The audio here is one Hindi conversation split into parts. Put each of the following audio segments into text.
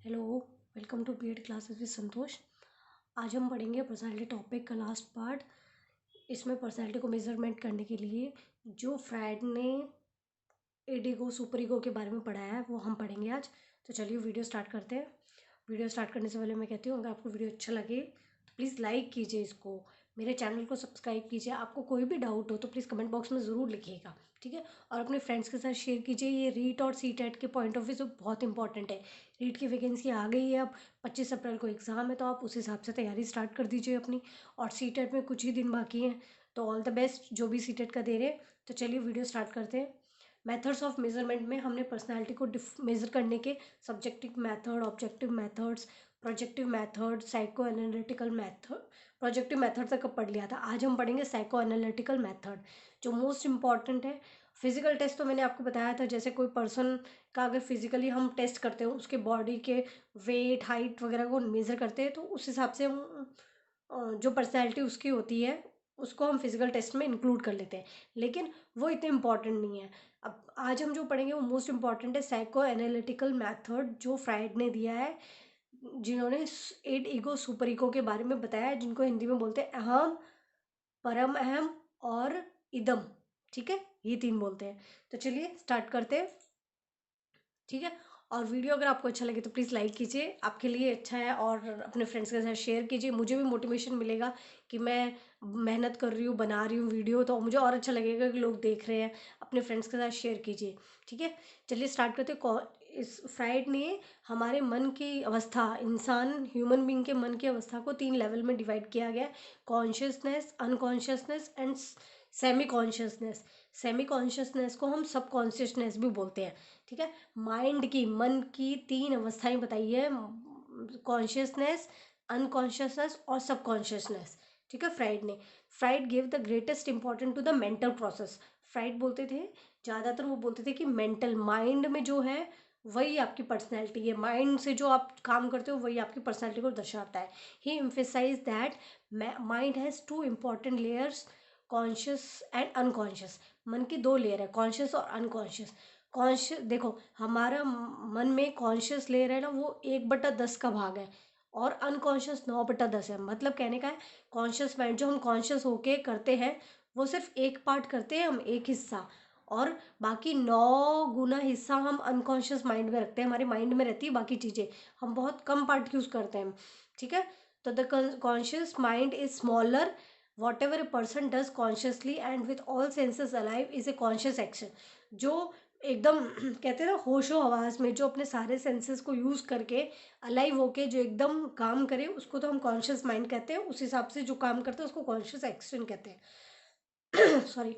Hello, welcome to B Ed classes with Santosh. आज हम पढ़ेंगे पर्सनालिटी टॉपिक का लास्ट पार्ट। इसमें पर्सनालिटी को मेजरमेंट करने के लिए जो फ्रायड ने एडिगो सुपर ईगो के बारे में पढ़ाया है वो हम पढ़ेंगे आज। तो चलिए वीडियो स्टार्ट करते हैं। वीडियो स्टार्ट करने से पहले मैं कहती हूँ, अगर आपको वीडियो अच्छा लगे तो प्लीज़ लाइक कीजिए इसको, मेरे चैनल को सब्सक्राइब कीजिए। आपको कोई भी डाउट हो तो प्लीज़ कमेंट बॉक्स में ज़रूर लिखिएगा, ठीक है। और अपने फ्रेंड्स के साथ शेयर कीजिए। ये रीट और सीटेट के पॉइंट ऑफ व्यू से बहुत इंपॉर्टेंट है। रीट की वैकेंसी आ गई है, अब 25 अप्रैल को एग्ज़ाम है, तो आप उस हिसाब से तैयारी स्टार्ट कर दीजिए अपनी। और सीटेट में कुछ ही दिन बाकी हैं, तो ऑल द बेस्ट जो भी सीटेट का दे रहे हैं। तो चलिए वीडियो स्टार्ट करते हैं। मेथड्स ऑफ मेजरमेंट में हमने पर्सनालिटी को मेजर करने के subjective method, objective methods, projective method, psycho analytical method, projective method तक पढ़ लिया था। आज हम पढ़ेंगे साइको एनालिटिकल मेथड, जो मोस्ट इंपॉर्टेंट है। फिजिकल टेस्ट तो मैंने आपको बताया था, जैसे कोई पर्सन का अगर फिजिकली हम टेस्ट करते हैं, उसके बॉडी के वेट, हाइट वगैरह को मेज़र करते हैं, तो उस हिसाब से हम जो पर्सनैलिटी उसकी होती है उसको हम फिजिकल टेस्ट में इंक्लूड कर लेते हैं, लेकिन वो इतने इंपॉर्टेंट नहीं है। अब आज हम जो पढ़ेंगे वो मोस्ट इंपॉर्टेंट है, साइको एनालिटिकल मेथड, जो फ्रायड ने दिया है, जिन्होंने एट ईगो सुपर ईगो के बारे में बताया है, जिनको हिंदी में बोलते हैं अहम, परम अहम और इदम, ठीक है, ये तीन बोलते हैं। तो चलिए स्टार्ट करते हैं, ठीक है। और वीडियो अगर आपको अच्छा लगे तो प्लीज़ लाइक कीजिए, आपके लिए अच्छा है, और अपने फ्रेंड्स के साथ शेयर कीजिए। मुझे भी मोटिवेशन मिलेगा कि मैं मेहनत कर रही हूँ, बना रही हूँ वीडियो, तो मुझे और अच्छा लगेगा कि लोग देख रहे हैं। अपने फ्रेंड्स के साथ शेयर कीजिए, ठीक है। चलिए स्टार्ट करते हैं। इस फ्रायड ने हमारे मन की अवस्था, इंसान ह्यूमन बींग के मन की अवस्था को 3 लेवल में डिवाइड किया गया है: consciousness, unconsciousness and semi consciousness. Semi consciousness को हम सब कॉन्शियसनेस भी बोलते हैं, ठीक है। माइंड की, मन की 3 अवस्थाएं बताई है: कॉन्शियसनेस, अनकॉन्शियसनेस और सब कॉन्शियसनेस, ठीक है। Freud give the greatest important to the mental process. Freud बोलते थे, ज़्यादातर वो बोलते थे कि मेंटल, माइंड में जो है वही आपकी पर्सनैलिटी है, माइंड से जो आप काम करते हो वही आपकी पर्सनैलिटी को दर्शाता है। He emphasise that mind has 2 important layers, conscious and unconscious. मन की 2 लेयर है, कॉन्शियस और अनकॉन्शियस। कॉन्शियस, देखो हमारा मन में कॉन्शियस लेयर है ना, वो 1/10 का भाग है, और अनकॉन्शियस 9/10 है। मतलब कहने का है, कॉन्शियस माइंड जो हम कॉन्शियस होके करते हैं वो सिर्फ एक पार्ट करते हैं हम, एक हिस्सा, और बाकी 9 गुना हिस्सा हम अनकॉन्शियस माइंड में रखते हैं, हमारे माइंड में रहती है बाकी चीज़ें, हम बहुत कम पार्ट यूज़ करते हैं, ठीक है। तो the conscious mind is smaller, what ever a person does consciously and with all senses alive is a conscious action. जो एकदम कहते हैं ना होशो हवास में, जो अपने सारे सेंसेस को यूज़ करके अलाइव होके जो एकदम काम करे, उसको तो हम कॉन्शियस माइंड कहते हैं। उस हिसाब से जो काम करते हैं उसको कॉन्शियस एक्शन कहते हैं सॉरी।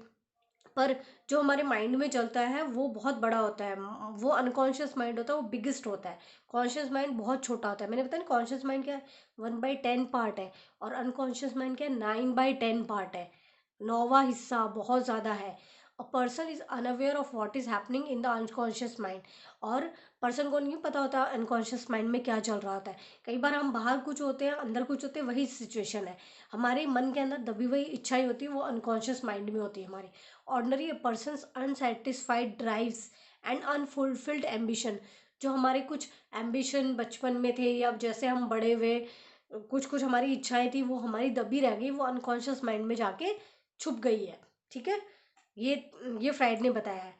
पर जो हमारे माइंड में चलता है वो बहुत बड़ा होता है, वो अनकॉन्शियस माइंड होता है, वो बिगेस्ट होता है। कॉन्शियस माइंड बहुत छोटा होता है। मैंने बताया ना, कॉन्शियस माइंड क्या है, 1/10 पार्ट है, और अनकॉन्शियस माइंड क्या है, 9/10 पार्ट है, 9वां हिस्सा बहुत ज़्यादा है। A person is unaware of what is happening in the unconscious mind. और पर्सन को नहीं पता होता अनकॉन्शियस माइंड में क्या चल रहा होता है। कई बार हम बाहर कुछ होते हैं, अंदर कुछ होते हैं, वही सिचुएशन है। हमारे मन के अंदर दबी हुई इच्छाएं होती है, वो अनकॉन्शियस माइंड में होती है हमारी। Ordinary persons unsatisfied drives and unfulfilled ambition. जो हमारे कुछ एम्बिशन बचपन में थे, या जैसे हम बड़े हुए, कुछ कुछ हमारी इच्छाएं थी, वो हमारी दबी रह गई, वो अनकॉन्शियस माइंड में जाके छुप गई है, ठीक है। ये ये फ्राइड ने बताया है।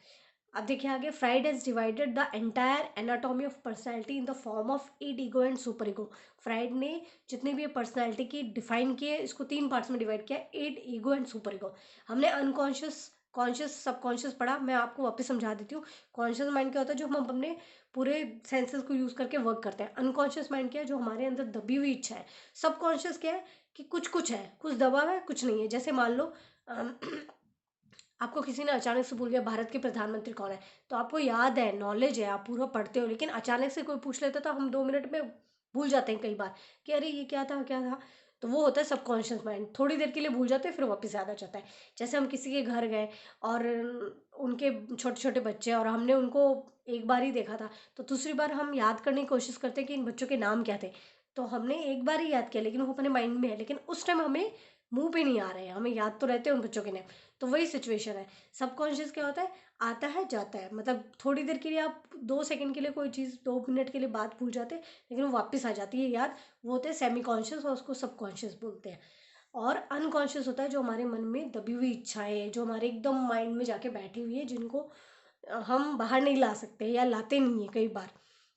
अब देखिए आगे, Freud has divided the entire anatomy of personality in the form of id ego and super ego. Freud ने जितनी भी पर्सनैलिटी की डिफाइन की है, इसको 3 पार्ट्स में डिवाइड किया: id ego and super ego. हमने अनकॉन्शियस, कॉन्शियस, सबकॉन्शियस पढ़ा, मैं आपको वापस समझा देती हूँ। कॉन्शियस माइंड क्या होता है, जो हम अपने पूरे सेंसेस को यूज़ करके वर्क करते हैं। अनकॉन्शियस माइंड क्या है, जो हमारे अंदर दबी हुई इच्छा है। सबकॉन्शियस क्या है, कि कुछ कुछ है, कुछ दबा हुआ है, कुछ नहीं है। जैसे मान लो आपको किसी ने अचानक से बोल दिया भारत के प्रधानमंत्री कौन है, तो आपको याद है, नॉलेज है, आप पूरा पढ़ते हो, लेकिन अचानक से कोई पूछ लेता तो हम 2 मिनट में भूल जाते हैं कई बार, कि अरे ये क्या था क्या था। तो वो होता है सबकॉन्शियस माइंड, थोड़ी देर के लिए भूल जाते हैं, फिर वापस याद आ जाता है। जैसे हम किसी के घर गए और उनके छोटे छोटे बच्चे, और हमने उनको एक बार ही देखा था, तो दूसरी बार हम याद करने की कोशिश करते हैं कि इन बच्चों के नाम क्या थे। तो हमने एक बार ही याद किया, लेकिन वो अपने माइंड में है, लेकिन उस टाइम हमें मुंह पे नहीं आ रहे हैं, हमें याद तो रहते हैं उन बच्चों के नेम। तो वही सिचुएशन है। सबकॉन्शियस क्या होता है, आता है जाता है, मतलब थोड़ी देर के लिए आप 2 सेकंड के लिए कोई चीज़, 2 मिनट के लिए बात भूल जाते हैं, लेकिन वो वापस आ जाती है याद। वो होते हैं सेमी कॉन्शियस, और उसको सबकॉन्शियस बोलते हैं। और अनकॉन्शियस होता है जो हमारे मन में दबी हुई इच्छाएं, जो हमारे एकदम माइंड में जाके बैठी हुई है, जिनको हम बाहर नहीं ला सकते या लाते नहीं है कई बार।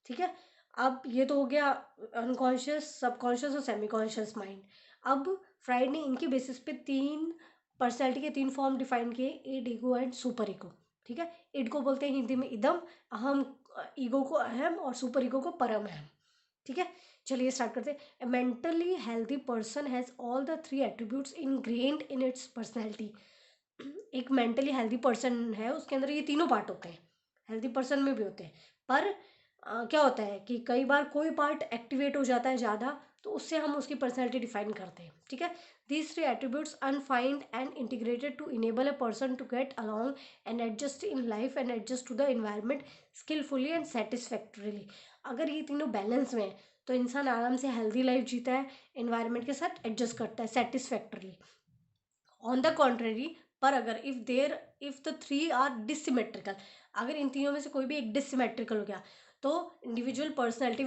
ठीक है, अब ये तो हो गया अनकॉन्शियस, सबकॉन्शियस और सेमी कॉन्शियस माइंड। अब फ्राइड ने इनके बेसिस पे 3 पर्सनैलिटी के 3 फॉर्म डिफाइन किए, id, ego and super ego. ठीक है, इड को बोलते हैं हिंदी में इदम, अहम, ईगो को अहम, और सुपर ईगो को परम अहम। ठीक है, चलिए स्टार्ट करते हैं। Mentally healthy person has all the 3 attributes ingrained in its personality. एक मेंटली हेल्थी पर्सन है, उसके अंदर ये तीनों पार्ट होते हैं, हेल्थी पर्सन में भी होते हैं। पर क्या होता है कि कई बार कोई पार्ट एक्टिवेट हो जाता है ज़्यादा, तो उससे हम उसकी पर्सनैलिटी डिफाइन करते हैं। ठीक है, these 3 attributes unified and integrated to enable a person to get along and adjust in life and adjust to the environment skilfully and satisfactorily. अगर ये तीनों बैलेंस में हैं, तो इंसान आराम से हेल्दी लाइफ जीता है, इन्वायरमेंट के साथ एडजस्ट करता है सेटिस्फैक्टरली। ऑन द कॉन्ट्रेरी, पर अगर इफ द 3 आर डिसिमेट्रिकल, अगर इन तीनों में से कोई भी एक डिसिमेट्रिकल हो गया, तो individual personality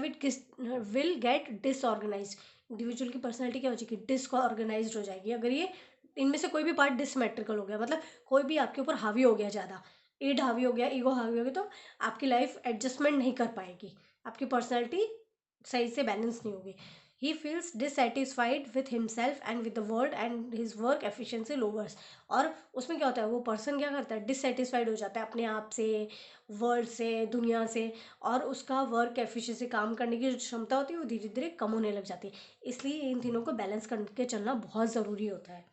will get disorganise. Individual की पर्सनैलिटी क्या हो जाएगी, डिसऑर्गेनाइज हो जाएगी। अगर ये इनमें से कोई भी पार्ट डिसमेट्रिकल हो गया, मतलब कोई भी आपके ऊपर हावी हो गया ज़्यादा, ईड हावी हो गया, ईगो हावी हो गया, तो आपकी लाइफ एडजस्टमेंट नहीं कर पाएगी, आपकी पर्सनैलिटी सही से बैलेंस नहीं होगी। He feels dissatisfied with himself and with the world and his work efficiency lowers। और उसमें क्या होता है, वो पर्सन क्या करता है, डिससेटिस्फाइड हो जाता है अपने आप से, वर्ल्ड से, दुनिया से, और उसका वर्क एफिशिएंसी, काम करने की जो क्षमता होती है वो धीरे धीरे कम होने लग जाती है। इसलिए इन तीनों को बैलेंस करके चलना बहुत ज़रूरी होता है।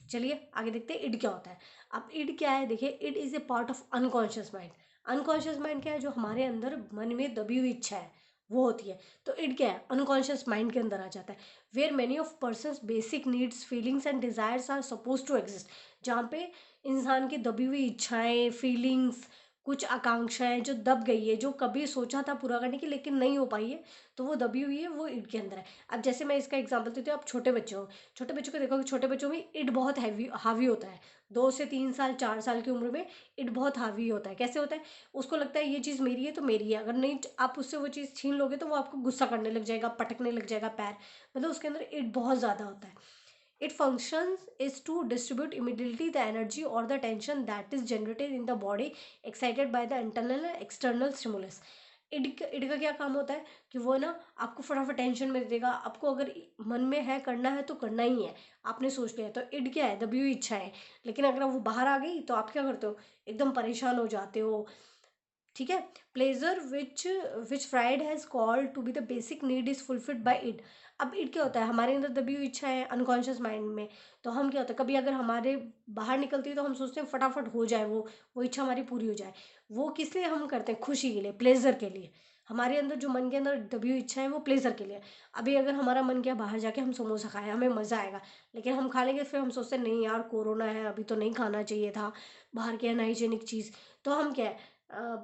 चलिए आगे देखते हैं इड क्या होता है। अब इड क्या है, देखिए, id is a part of unconscious mind. Unconscious mind क्या है, जो हमारे अंदर मन में दबी हुई इच्छा है वो होती है। तो इड क्या है, अनकॉन्शियस माइंड के अंदर आ जाता है। Where many of persons basic needs, feelings and desires are suppose to exist. जहाँ पे इंसान की दबी हुई इच्छाएं, फीलिंग्स, कुछ आकांक्षाएं जो दब गई है, जो कभी सोचा था पूरा करने की लेकिन नहीं हो पाई है, तो वो दबी हुई है, वो इड के अंदर है। अब जैसे मैं इसका एग्जांपल देती हूँ, आप छोटे बच्चे हो, छोटे बच्चों को देखो कि छोटे बच्चों में इड बहुत हैवी हावी होता है। 2 से 3 साल, 4 साल की उम्र में इड बहुत हावी होता है। कैसे होता है, उसको लगता है ये चीज़ मेरी है तो मेरी है, अगर नहीं आप उससे वो चीज़ छीन लोगे तो वो आपको गुस्सा करने लग जाएगा, पटकने लग जाएगा पैर, मतलब उसके अंदर इड बहुत ज़्यादा होता है। It functions is to distribute immediately the energy or the tension that is generated in the body excited by the internal and external stimulus। Id का क्या काम होता है कि वो ना आपको फटाफट टेंशन में दे देगा। आपको अगर मन में है करना है तो करना ही है, आपने सोच लिया, तो इड क्या है, दबी हुई इच्छा है। लेकिन अगर वो बाहर आ गई तो आप क्या करते हो, एकदम परेशान हो जाते हो। ठीक है, pleasure which Freud has called to be the basic need is fulfilled by it. अब इट क्या होता है, हमारे अंदर दबी हुई इच्छा है अनकॉन्शियस माइंड में, तो हम क्या होता है, कभी अगर हमारे बाहर निकलती है तो हम सोचते हैं फटाफट हो जाए, वो इच्छा हमारी पूरी हो जाए। वो किस लिए हम करते हैं, खुशी के लिए, प्लेजर के लिए। हमारे अंदर जो मन के अंदर दबी हुई इच्छा है वो प्लेजर के लिए। अभी अगर हमारा मन किया बाहर जाके हम समोसा खाएं, हमें मज़ा आएगा, लेकिन हम खा लेंगे, फिर हम सोचते हैं नहीं यार कोरोना है, अभी तो नहीं खाना चाहिए था बाहर की अनहाइजेनिक चीज़। तो हम क्या है,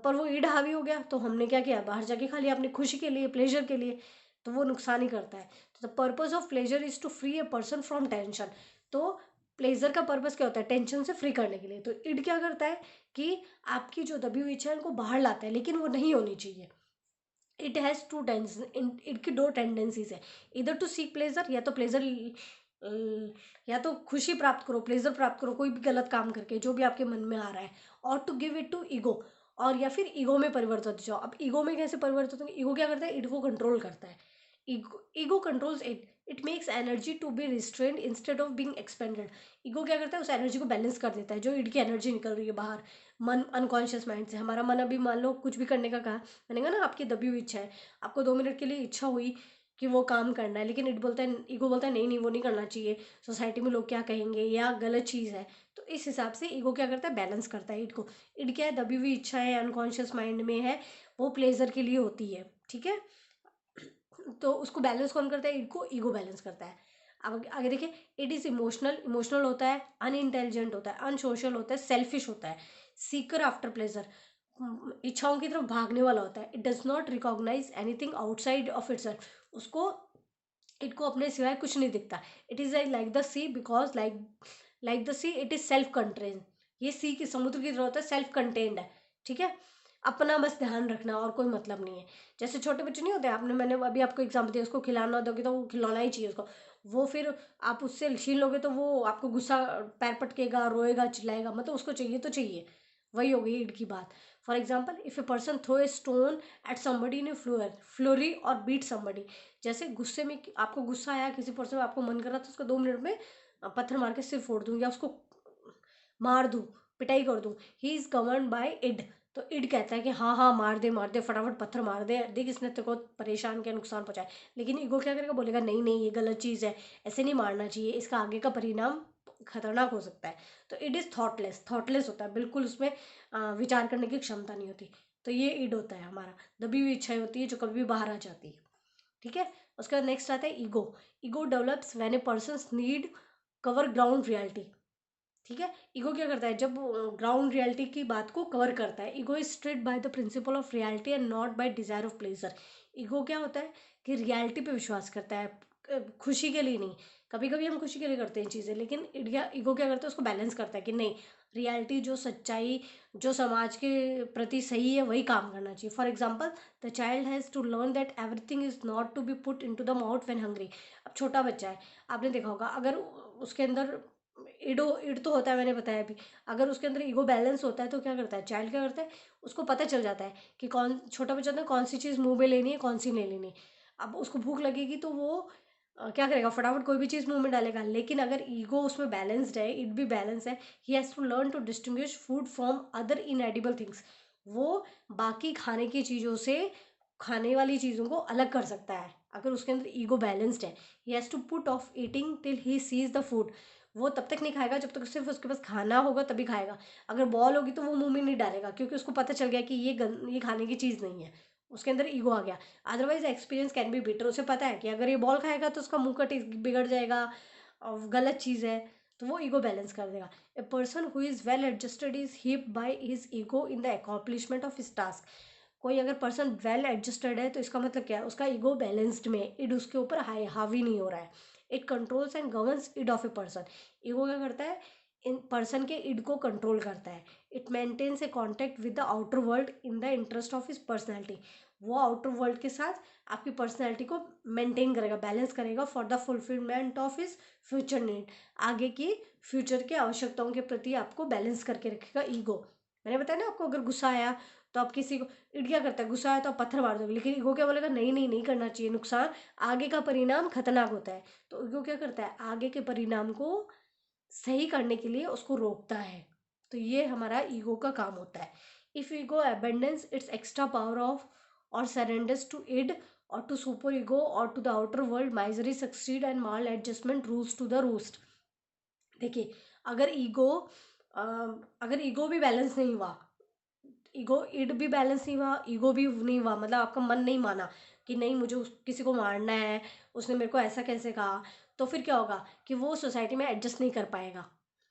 पर वो ईड हावी हो गया तो हमने क्या किया, बाहर जाके खा लिया अपनी खुशी के लिए, प्लेजर के लिए, तो वो नुकसान ही करता है। तो the purpose of pleasure is to free a person from tension. तो प्लेजर का पर्पस क्या होता है, टेंशन से फ्री करने के लिए। तो इड क्या करता है कि आपकी जो दबी हुई इच्छा है उनको बाहर लाता है, लेकिन वो नहीं होनी चाहिए। इट हैज़ 2 टेंडेंसी, इनकी 2 टेंडेंसीज है, इधर टू सीक प्लेजर, या तो प्लेजर, या तो खुशी प्राप्त करो, प्लेजर प्राप्त करो कोई भी गलत काम करके जो भी आपके मन में आ रहा है, और to give it to ego, और या फिर ईगो में परिवर्तित हो जाओ। अब ईगो में कैसे परिवर्तित होंगे, ईगो क्या करता है, इट को कंट्रोल करता है। Ego controls it makes energy to be restrained instead of being expended. Ego क्या करता है, उस एनर्जी को बैलेंस कर देता है, जो इड की एनर्जी निकल रही है बाहर मन अनकॉन्शियस माइंड से। हमारा मन अभी मान लो कुछ भी करने का कहा, मैंने कहा ना आपकी दबी हुई इच्छा है, आपको 2 मिनट के लिए इच्छा हुई कि वो काम करना है, लेकिन इट बोलता है, ईगो बोलता है नहीं नहीं वो नहीं करना चाहिए, सोसाइटी में लोग क्या कहेंगे, या गलत चीज़ है। तो इस हिसाब से ईगो क्या करता है, बैलेंस करता है इट को। इट क्या है, दबी हुई इच्छा है, अनकॉन्शियस माइंड में है, वो प्लेजर के लिए होती है। ठीक है, तो उसको बैलेंस कौन करता है, इनको ईगो बैलेंस करता है। अब आगे देखिए, इट इज़ इमोशनल, इमोशनल होता है, अनइंटेलिजेंट होता है, अनसोशल होता है, सेल्फिश होता है, सीकर आफ्टर प्लेजर, इच्छाओं की तरफ भागने वाला होता है। It does not recognize anything outside of itself. उसको इड को अपने सिवाय कुछ नहीं दिखता। It is like the sea because like the sea it is self content. ये सी की समुद्र की जरूरत है, सेल्फ कंटेन्ड है, ठीक है। अपना बस ध्यान रखना और कोई मतलब नहीं है। जैसे छोटे बच्चे नहीं होते, मैंने अभी आपको एग्जाम्पल दिया, उसको खिलाना दोगे तो वो खिलौना ही चाहिए उसको। वो फिर आप उससे छीन लोगे तो वो आपको गुस्सा, पैर पटकेगा, रोएगा, चिल्लाएगा, मतलब उसको चाहिए तो चाहिए। वही हो गई ईड की बात। For example, if a person throw a stone at somebody in a fury or beat somebody. जैसे गुस्से में आपको गुस्सा आया किसी पर्सन, आपको मन कर रहा था उसको 2 मिनट में पत्थर मार के सिर फोड़ दूं या उसको मार दूं, पिटाई कर दूं। He is govern by id. तो इड कहता है कि हाँ हाँ मार दे फटाफट पत्थर मार दे, देख इसने तेरे को परेशान किया, नुकसान पहुंचाया। लेकिन ईगो क्या करेगा, बोलेगा नहीं नहीं ये गलत चीज़ है, ऐसे नहीं मारना चाहिए, इसका आगे का परिणाम खतरनाक हो सकता है। तो इट इज़ थॉटलेस होता है, बिल्कुल उसमें विचार करने की क्षमता नहीं होती। तो ये इड होता है हमारा, दबी हुई इच्छाएं होती है जो कभी भी बाहर आ जाती है, ठीक है। उसके बाद नेक्स्ट आता है ego. Ego develops when a person need cover ground reality, ठीक है। ईगो क्या करता है, जब ग्राउंड रियलिटी की बात को कवर करता है। Ego is straight by the principle of reality and not by desire of pleasure. Ego क्या होता है कि रियलिटी पे विश्वास करता है, खुशी के लिए नहीं। कभी कभी हम खुशी के लिए करते हैं चीज़ें, लेकिन ईगो क्या करता है, उसको बैलेंस करता है कि नहीं, रियलिटी जो सच्चाई, जो समाज के प्रति सही है वही काम करना चाहिए। For example, the child has to learn that everything is not to be put in to the mouth when hungry. अब छोटा बच्चा है, आपने देखा होगा, अगर उसके अंदर इड तो होता है, मैंने बताया अभी। अगर उसके अंदर ईगो बैलेंस होता है तो क्या करता है चाइल्ड, क्या करता है, उसको पता चल जाता है कि कौन, छोटा बच्चा ना, कौन सी चीज़ मुंह में लेनी है, कौन सी नहीं लेनी। अब उसको भूख लगेगी तो वो क्या करेगा, फटाफट कोई भी चीज़ मुंह में डालेगा। लेकिन अगर ईगो उसमें बैलेंस्ड है, इट भी बैलेंस है, he has to learn to distinguish food from other inedible things. वो बाकी खाने की चीज़ों से, खाने वाली चीज़ों को अलग कर सकता है अगर उसके अंदर ईगो बैलेंस्ड है। He has to put off eating till he sees the food. वो तब तक नहीं खाएगा जब तक सिर्फ उसके पास खाना होगा तभी खाएगा। अगर बॉल होगी तो वो मुंह में नहीं डालेगा, क्योंकि उसको पता चल गया कि ये खाने की चीज़ नहीं है, उसके अंदर ईगो आ गया। Otherwise experience can be better. उसे पता है कि अगर ये बॉल खाएगा तो उसका मुंह का टेस्ट बिगड़ जाएगा और गलत चीज़ है, तो वो ईगो बैलेंस कर देगा। A person who is well adjusted is heap by his ego in the accomplishment of his task. कोई अगर पर्सन वेल एडजस्टेड है तो इसका मतलब क्या है, उसका ईगो बैलेंस्ड में, इड उसके ऊपर हावी नहीं हो रहा है। It controls and governs id of a person. Ego क्या करता है, इन पर्सन के इड को कंट्रोल करता है। It maintains a contact with the outer world in the interest of his personality. वो आउटर वर्ल्ड के साथ आपकी पर्सनैलिटी को मेंटेन करेगा, बैलेंस करेगा, for the fulfilment of his future need. आगे की फ्यूचर के आवश्यकताओं के प्रति आपको बैलेंस करके रखेगा ईगो। मैंने बताया ना आपको, अगर गुस्सा आया तो आप किसी को, इड क्या करता है, गुस्सा आया तो आप पत्थर मार दोगे, लेकिन ईगो क्या बोलेगा, नहीं नहीं नहीं करना चाहिए, नुकसान, आगे का परिणाम खतरनाक होता है। तो ईगो क्या करता है, आगे के परिणाम को सही करने के लिए उसको रोकता है। तो ये हमारा ईगो का काम होता है। If ego abandons its extra power of or surrenders to id or to super ego or to the outer world, misery succeed and maladjustment rules to the roost. देखिए, अगर ईगो अगर ईगो भी बैलेंस नहीं हुआ, ईगो इड भी बैलेंस नहीं हुआ, ईगो भी नहीं हुआ, मतलब आपका मन नहीं माना कि नहीं मुझे किसी को मारना है, उसने मेरे को ऐसा कैसे कहा, तो फिर क्या होगा कि वो सोसाइटी में एडजस्ट नहीं कर पाएगा,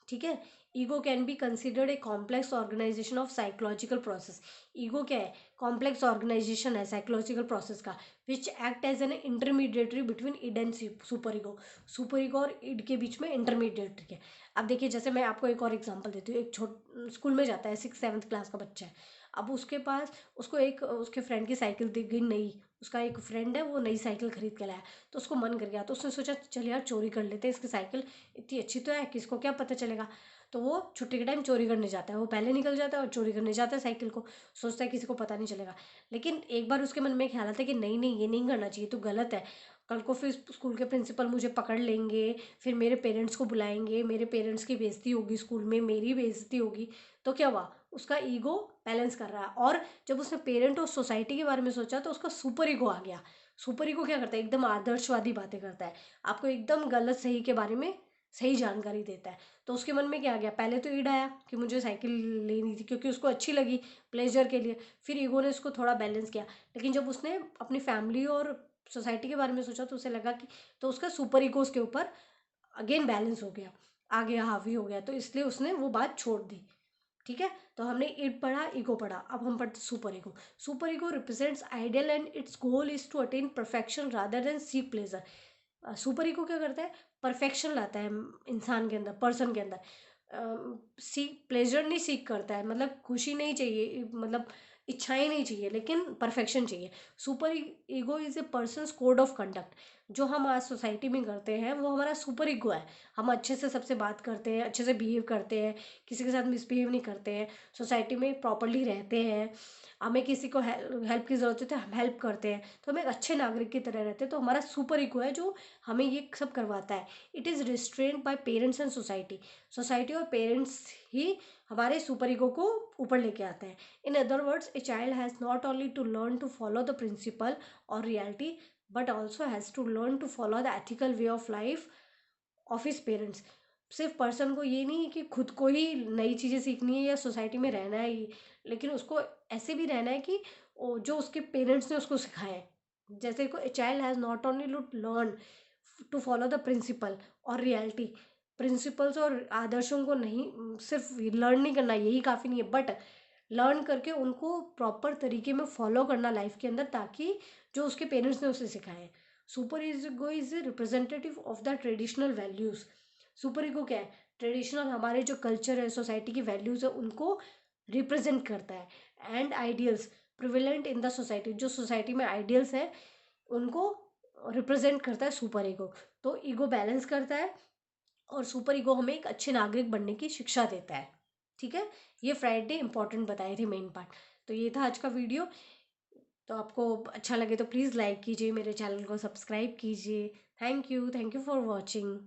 ठीक है। Ego can be considered a complex organization of psychological process. Ego क्या है, कॉम्प्लेक्स ऑर्गेनाइजेशन है साइकोलॉजिकल प्रोसेस का, which act as an intermediatory between id and super ego. Super ego और इड के बीच में इंटरमीडिएटरी है। अब देखिए, जैसे मैं आपको एक और एग्जांपल देती हूँ। एक स्कूल में जाता है, 6th 7th क्लास का बच्चा है। अब उसके पास, उसको एक उसके फ्रेंड की साइकिल दिख गई नई, उसका एक फ्रेंड है वो नई साइकिल खरीद के लाया, तो उसको मन कर गया, तो उसने सोचा चल यार चोरी कर लेते हैं इसकी साइकिल, इतनी अच्छी तो है, किसको क्या पता चलेगा। तो वो छुट्टी के टाइम चोरी करने जाता है, वो पहले निकल जाता है और चोरी करने जाता है साइकिल को, सोचता है किसी को पता नहीं चलेगा। लेकिन एक बार उसके मन में ख्याल आता है कि नहीं नहीं ये नहीं करना चाहिए, तो गलत है, कल को फिर स्कूल के प्रिंसिपल मुझे पकड़ लेंगे, फिर मेरे पेरेंट्स को बुलाएंगे, मेरे पेरेंट्स की बेइज्जती होगी स्कूल में, मेरी बेइज्जती होगी। तो क्या हुआ, उसका ईगो बैलेंस कर रहा है। और जब उसने पेरेंट और सोसाइटी के बारे में सोचा तो उसका सुपर ईगो आ गया। सुपर ईगो क्या करता है, एकदम आदर्शवादी बातें करता है, आपको एकदम गलत सही के बारे में सही जानकारी देता है। तो उसके मन में क्या आ गया, पहले तो ईड आया कि मुझे साइकिल लेनी थी क्योंकि उसको अच्छी लगी, प्लेजर के लिए। फिर ईगो ने उसको थोड़ा बैलेंस किया, लेकिन जब उसने अपनी फैमिली और सोसाइटी के बारे में सोचा तो उसे लगा कि, तो उसका सुपर ईगो उसके ऊपर अगेन बैलेंस हो गया, आ गया, हावी हो गया, तो इसलिए उसने वो बात छोड़ दी, ठीक है। तो हमने इड पढ़ा, ईगो पढ़ा, अब हम पढ़ते super ego. Super ego represents ideal and its goal is to attain perfection rather than seek pleasure. Super ego क्या करता है, परफेक्शन लाता है इंसान के अंदर, पर्सन के अंदर। सीख प्लेजर नहीं सीख करता है, मतलब खुशी नहीं चाहिए, मतलब इच्छाएं नहीं चाहिए, लेकिन परफेक्शन चाहिए। Super ego is a persons code of conduct. जो हम आज सोसाइटी में करते हैं वो हमारा सुपर ईगो है। हम अच्छे से सबसे बात करते हैं, अच्छे से बिहेव करते हैं, किसी के साथ मिसबिहेव नहीं करते हैं, सोसाइटी में प्रॉपरली रहते हैं, हमें किसी को हेल्प की ज़रूरत होती है हम हेल्प करते हैं, तो हम एक अच्छे नागरिक की तरह रहते हैं। तो हमारा सुपर ईगो है जो हमें ये सब करवाता है। It is restrained by parents and society. Society और पेरेंट्स ही हमारे सुपर ईगो को ऊपर लेके आते हैं। In other words, a child has not only to learn to follow the principle और reality, but also has to learn to follow the ethical way of life of his parents. सिर्फ पर्सन को ये नहीं है कि खुद को ही नई चीज़ें सीखनी है या सोसाइटी में रहना है ही, लेकिन उसको ऐसे भी रहना है कि जो उसके पेरेंट्स ने उसको सिखाया है। जैसे को a child has not only to learn to follow the principle और रियलिटी। प्रिंसिपल्स और आदर्शों को नहीं सिर्फ लर्न नहीं करना यही काफ़ी नहीं है, बट लर्न करके उनको प्रॉपर तरीके में फॉलो करना लाइफ के अंदर, ताकि जो उसके पेरेंट्स ने उसे सिखाया है। Super ego is representative of the traditional values. Super ego क्या है, ट्रेडिशनल हमारे जो कल्चर है, सोसाइटी की वैल्यूज़ है, उनको रिप्रेजेंट करता है। And ideals prevalent in the society, जो सोसाइटी में आइडियल्स हैं उनको रिप्रेजेंट करता है सुपर ईगो। तो ईगो बैलेंस करता है और सुपर ईगो हमें एक अच्छे नागरिक बनने की शिक्षा देता है। ठीक है, ये फ्राइडे इंपॉर्टेंट बताए थे मेन पार्ट। तो ये था आज का वीडियो। तो आपको अच्छा लगे तो प्लीज़ लाइक कीजिए, मेरे चैनल को सब्सक्राइब कीजिए। Thank you for watching.